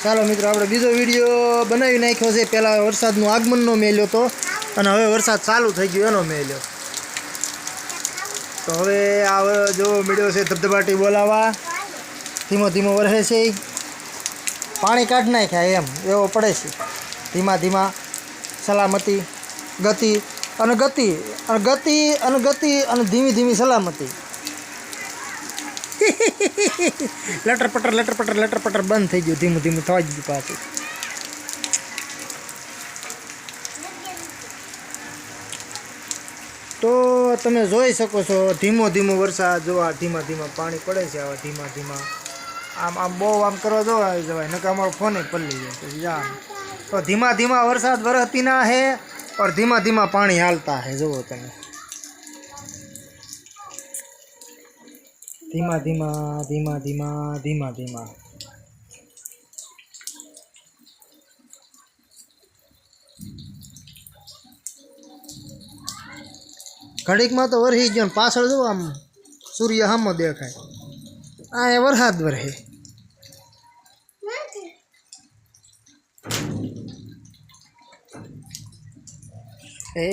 ચાલો મિત્રો આપણે બીજો વિડીયો બનાવી નાખ્યો છે। પહેલાં વરસાદનું આગમનનો મેલ્યો હતો અને હવે વરસાદ ચાલુ થઈ ગયો એનો મેલ્યો। તો હવે આ જો મેળ્યો છે ધબધબાટી બોલાવા, ધીમો ધીમો વરસે છે, પાણી કાઢી નાખ્યા એમ એવો પડે છે। ધીમા ધીમા સલામતી ગતિ અને ગતિ અને ગતિ અને ગતિ અને ધીમી ધીમી સલામતી। લટર પટર બંધ થઈ ગયું, ધીમું ધીમું થવા ગયું પાછું। તો તમે જોઈ શકો છો ધીમો ધીમો વરસાદ જોવા, ધીમા ધીમા પાણી પડે છે। આવા ધીમા ધીમા આમ બહુ આમ કરવા જોવા જવાય નકર અમારો ફોને પલળી જાય પછી જા। તો ધીમા ધીમા વરસાદ વરસતી ના है और धीमा धीमा पानी हालता है। जुओ તમે धीमा धीमा धीमा धीमा धीमा धीमा। घड़ीक में तो वरही गयो, पाछळ जो आम सूर्य सामो देखाय, आ वरसाद वरहे। ए